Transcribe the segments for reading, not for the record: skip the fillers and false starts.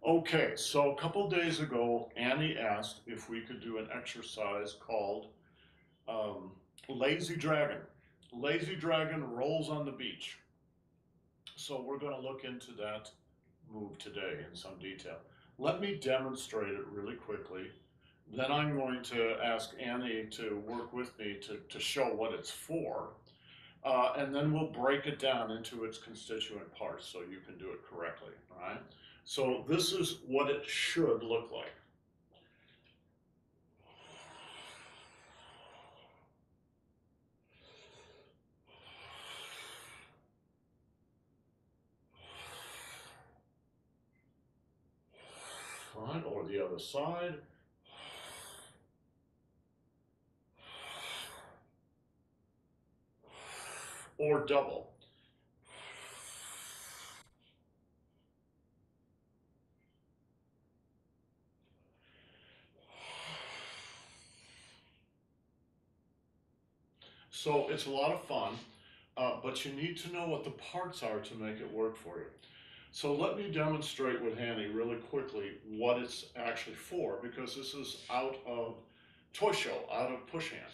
Okay, so a couple days ago, Annie asked if we could do an exercise called um, Lazy Dragon. Lazy Dragon rolls on the beach. So we're going to look into that move today in some detail. Let me demonstrate it really quickly. Then I'm going to ask Annie to work with me to show what it's for. And then we'll break it down into its constituent parts so you can do it correctly, all right? So this is what it should look like. Fine, or the other side. Or double. So it's a lot of fun, but you need to know what the parts are to make it work for you. So let me demonstrate with Hanny really quickly what it's actually for, because this is out of toy show, out of push hands.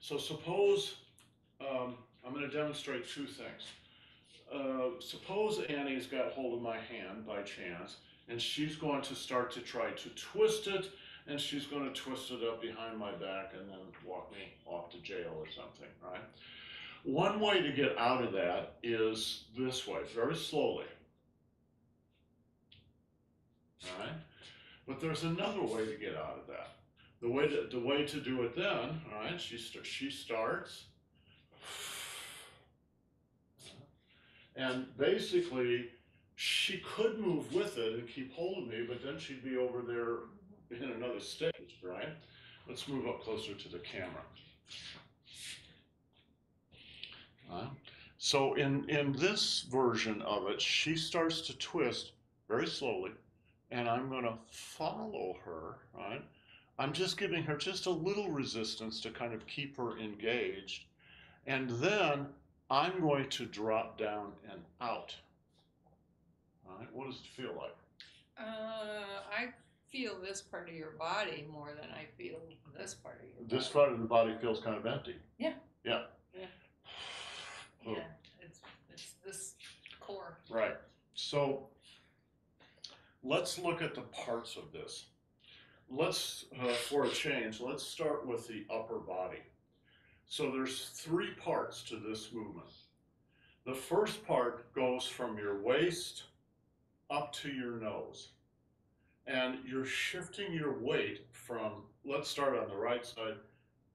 So suppose I'm going to demonstrate two things. Suppose Annie's got hold of my hand by chance, and she's going to start to try to twist it, and she's going to twist it up behind my back and then walk me off to jail or something, right? One way to get out of that is this way, very slowly, all right? But there's another way to get out of that. The way to do it then, all right, she starts, and basically she could move with it and keep hold of me, but then she'd be over there in another stage, right? Let's move up closer to the camera. So in this version of it, she starts to twist very slowly, and I'm going to follow her, right? I'm just giving her just a little resistance to kind of keep her engaged, and then I'm going to drop down and out. All right, what does it feel like? I feel this part of your body more than I feel this part of your This body. part of the body feels kind of empty. Yeah. Yeah. Yeah. Oh. Yeah. It's this core. Right. So let's look at the parts of this. Let's, for a change, let's start with the upper body. So there's three parts to this movement. The first part goes from your waist up to your nose. And you're shifting your weight from, let's start on the right side.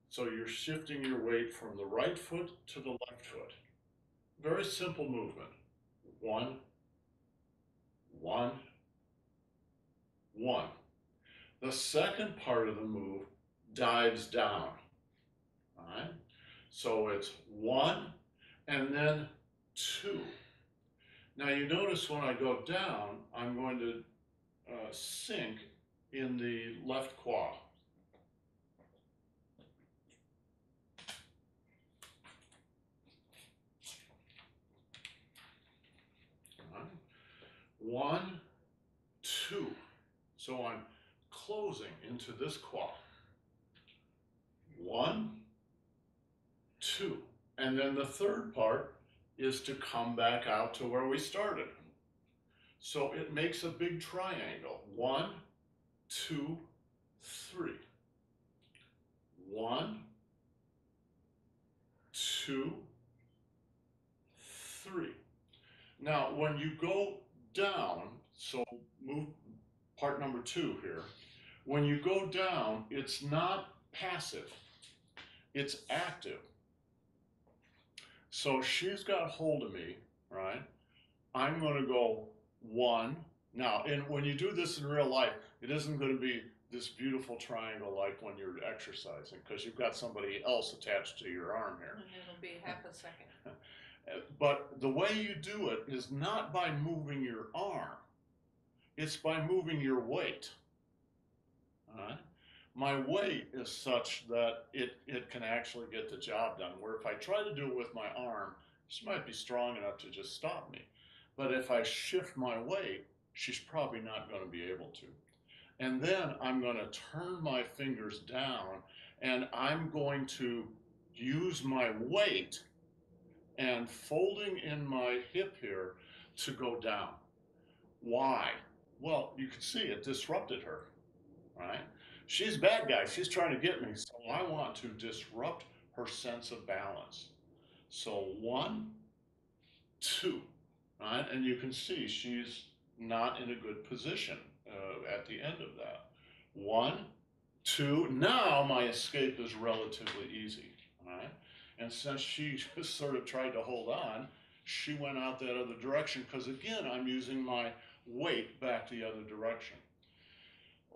So you're shifting your weight from the right foot to the left foot. Very simple movement. One, one, one. The second part of the move dives down. All right? So it's one and then two. Now you notice when I go down, I'm going to sink in the left quad. All right? One, two. So I'm closing into this quad. One, two. And then the third part is to come back out to where we started. So it makes a big triangle. One, two, three. One, two, three. Now, when you go down, so move part number two here. When you go down, it's not passive, it's active. So she's got hold of me, right? I'm going to go one. Now, and when you do this in real life, it isn't going to be this beautiful triangle like when you're exercising, because you've got somebody else attached to your arm here. And it'll be half a second. But the way you do it is not by moving your arm, it's by moving your weight. All right? My weight is such that it can actually get the job done. Where if I try to do it with my arm, she might be strong enough to just stop me. But if I shift my weight, she's probably not going to be able to. And then I'm going to turn my fingers down and I'm going to use my weight and folding in my hip here to go down. Why? Well, you can see it disrupted her, right? She's a bad guy. She's trying to get me. So I want to disrupt her sense of balance. So 1, 2, right? And you can see she's not in a good position at the end of that. 1, 2, now my escape is relatively easy, right? And since she just sort of tried to hold on, she went out that other direction because again, I'm using my weight back the other direction.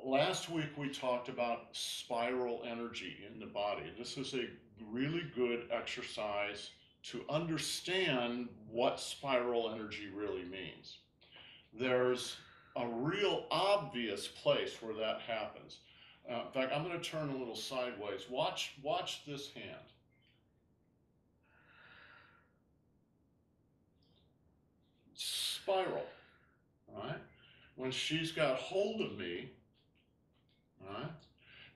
Last week we talked about spiral energy in the body. This is a really good exercise to understand what spiral energy really means. There's a real obvious place where that happens. In fact, I'm going to turn a little sideways. Watch this hand. Spiral, right? When she's got hold of me, right,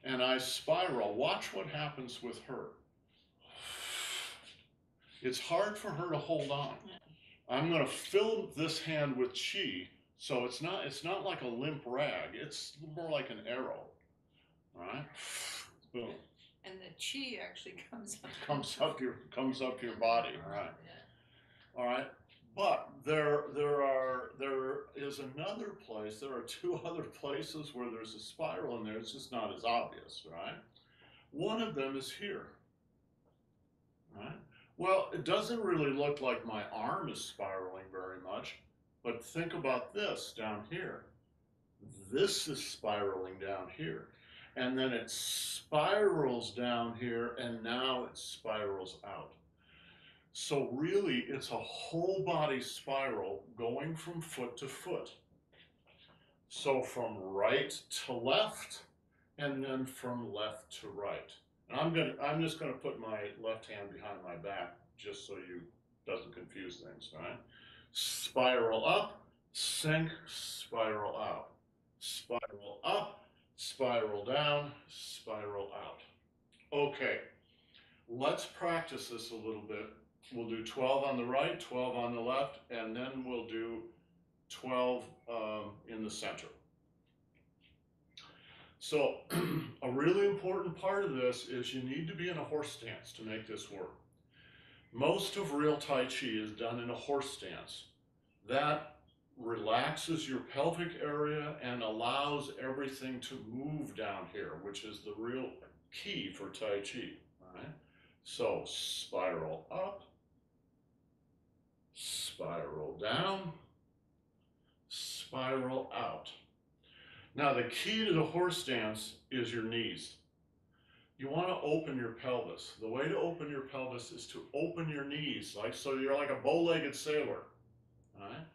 and I spiral, watch what happens with her. It's hard for her to hold on. I'm going to fill this hand with chi, so it's not like a limp rag. It's more like an arrow, right? Boom. And the chi actually comes up your body, right? Yeah. All right. But there is another place. There are 2 other places where there's a spiral in there. It's just not as obvious, right? One of them is here, right? Well, it doesn't really look like my arm is spiraling very much, but think about this down here. This is spiraling down here, and then it spirals down here, and now it spirals out. So really, it's a whole body spiral going from foot to foot. So from right to left, and then from left to right. And I'm just gonna put my left hand behind my back just so you doesn't confuse things, right? Spiral up, sink, spiral out. Spiral up, spiral down, spiral out. Okay, let's practice this a little bit. We'll do 12 on the right, 12 on the left, and then we'll do 12 in the center. So a really important part of this is you need to be in a horse stance to make this work. Most of real Tai Chi is done in a horse stance. That relaxes your pelvic area and allows everything to move down here, which is the real key for Tai Chi, right? So spiral up, spiral down, spiral out. Now the key to the horse stance is your knees. You want to open your pelvis. The way to open your pelvis is to open your knees, like so you're like a bow-legged sailor. All right?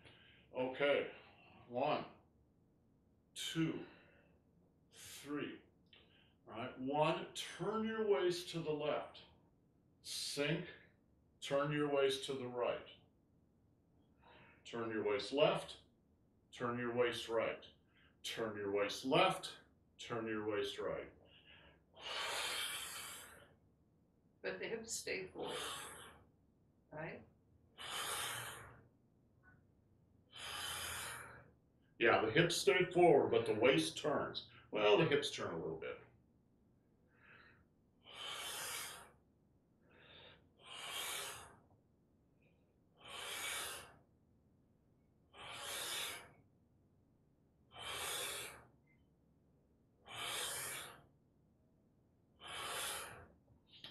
Okay. 1, 2, 3. All right. 1, turn your waist to the left. Sink, turn your waist to the right. Turn your waist left, turn your waist right. Turn your waist left, turn your waist right. But the hips stay forward, right? Yeah, the hips stay forward, but the waist turns. Well, the hips turn a little bit.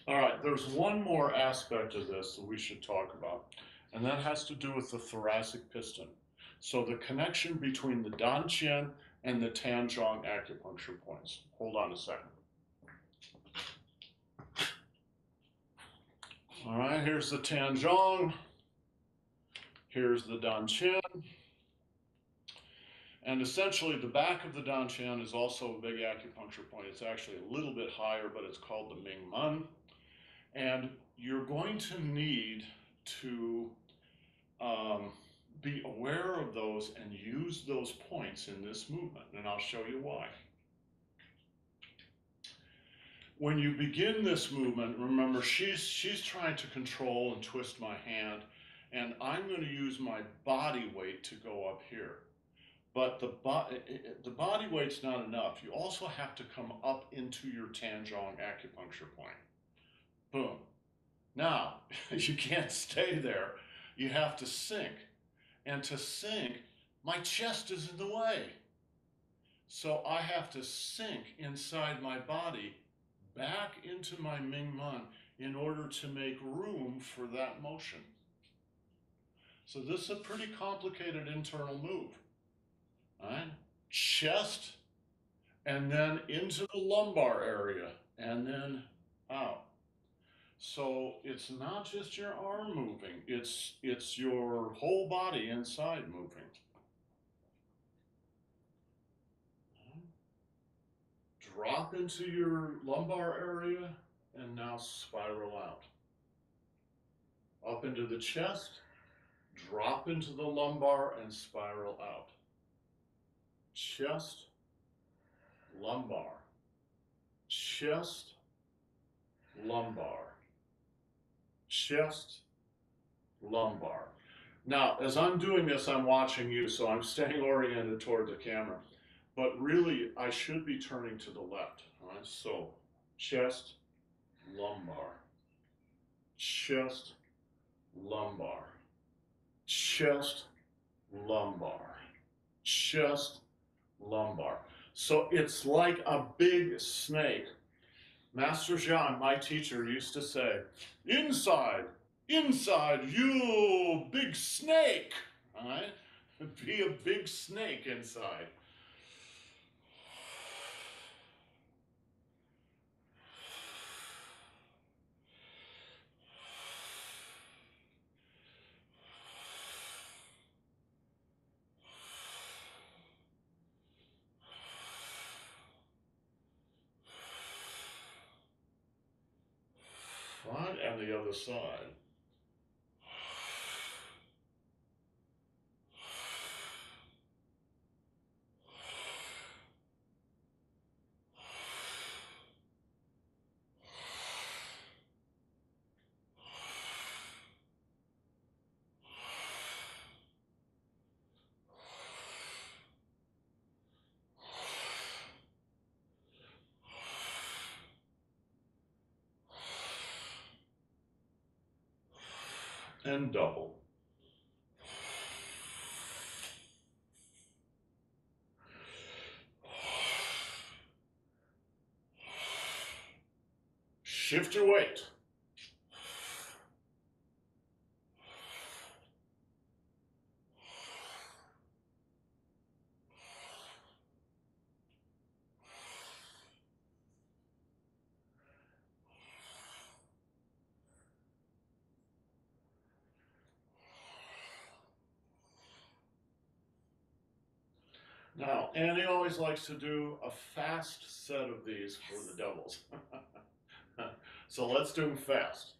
All right, there's one more aspect of this that we should talk about, and that has to do with the thoracic piston. So the connection between the dantian and the Tanzhong acupuncture points. Hold on a second. All right, here's the Tanzhong. Here's the dantian. And essentially the back of the dantian is also a big acupuncture point. It's actually a little bit higher, but it's called the Mingmen. And you're going to need to be aware of those and use those points in this movement, and I'll show you why. When you begin this movement, remember she's trying to control and twist my hand, and I'm going to use my body weight to go up here. But the body weight's not enough. You also have to come up into your Tanjong acupuncture point. Boom. Now, you can't stay there. You have to sink. And to sink, my chest is in the way. So I have to sink inside my body back into my Mingmen in order to make room for that motion. So this is a pretty complicated internal move. All right? Chest, and then into the lumbar area, and then out. So it's not just your arm moving, it's your whole body inside moving. Drop into your lumbar area, and now spiral out. Up into the chest, drop into the lumbar, and spiral out. Chest, lumbar, chest, lumbar, chest, lumbar. Now, as I'm doing this, I'm watching you, so I'm staying oriented toward the camera. But really, I should be turning to the left. All right? So, chest, lumbar, chest, lumbar, chest, lumbar, chest, lumbar. So it's like a big snake. Master Zhang, my teacher, used to say, inside, inside, you big snake. All right? Be a big snake inside. Front and the other side. And double. Shift your weight. Now, Annie always likes to do a fast set of these for the doubles. So let's do them fast.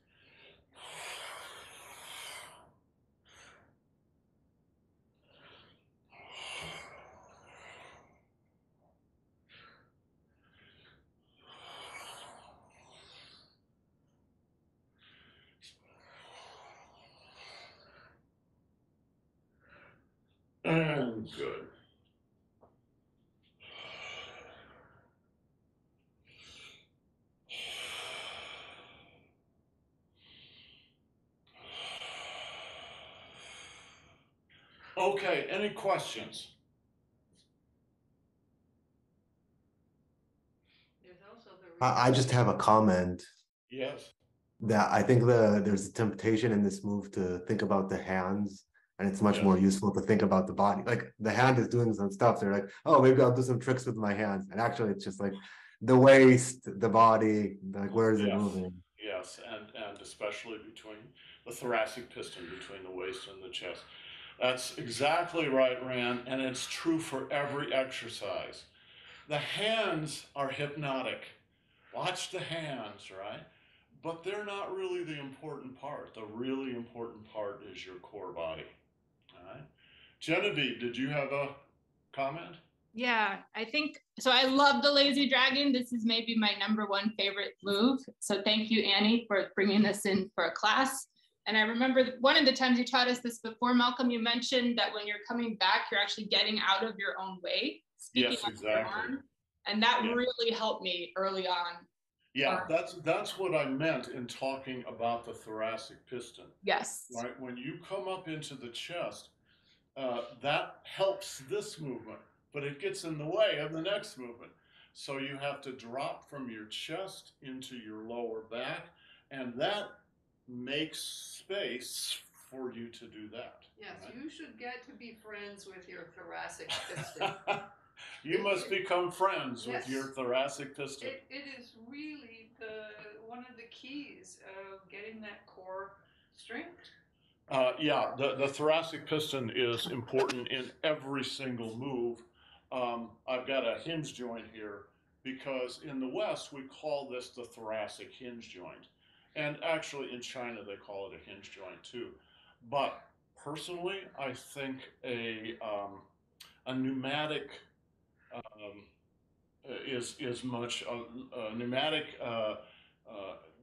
And good. Okay, any questions? There's also I just have a comment Yes. that I think there's a temptation in this move to think about the hands, and it's much Yes. more useful to think about the body. Like the hand is doing some stuff. They're like, oh, maybe I'll do some tricks with my hands. And actually it's just like the waist, the body, like where is it Yes. moving? Yes, and especially between the thoracic piston, between the waist and the chest. That's exactly right, Rand, and it's true for every exercise. The hands are hypnotic. Watch the hands, right? But they're not really the important part. The really important part is your core body, all right? Genevieve, did you have a comment? Yeah, I think so. I love the lazy dragon. This is maybe my #1 favorite move. So thank you, Annie, for bringing this in for a class. And I remember one of the times you taught us this before, Malcolm, you mentioned that when you're coming back, you're actually getting out of your own way. Yes, exactly. And that really helped me early on. Yeah, that's what I meant in talking about the thoracic piston. Yes. Right, when you come up into the chest, that helps this movement, but it gets in the way of the next movement. So you have to drop from your chest into your lower back, and that makes space for you to do that. Yes, right? You should get to be friends with your thoracic piston. You must become friends with your thoracic piston. It is really one of the keys of getting that core strength. Yeah, the thoracic piston is important in every single move. I've got a hinge joint here because in the West we call this the thoracic hinge joint. And actually in China they call it a hinge joint too. But personally, I think a pneumatic is much a pneumatic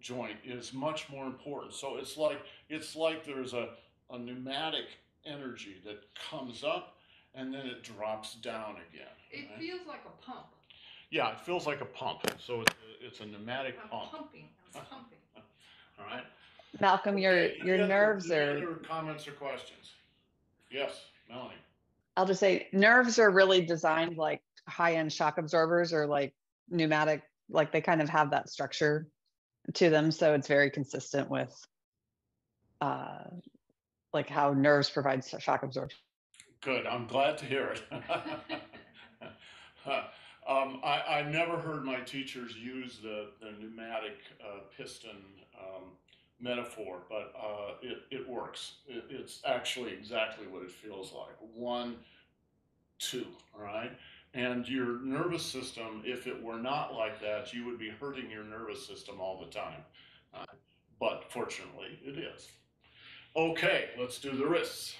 joint is much more important. So it's like there's a pneumatic energy that comes up and then it drops down again. It feels like a pump. Yeah, it feels like a pump. So it's a pneumatic pump. Pumping. Pumping. All right. Malcolm, your nerves any are. Other comments or questions? Yes, Melanie. I'll just say nerves are really designed like high-end shock absorbers or like pneumatic, like they kind of have that structure to them. So it's very consistent with like how nerves provide shock absorption. Good, I'm glad to hear it. I never heard my teachers use the pneumatic piston metaphor, but it works. It's actually exactly what it feels like. 1, 2, all right? And your nervous system, if it were not like that, you would be hurting your nervous system all the time. But fortunately, it is. Okay, let's do the wrists.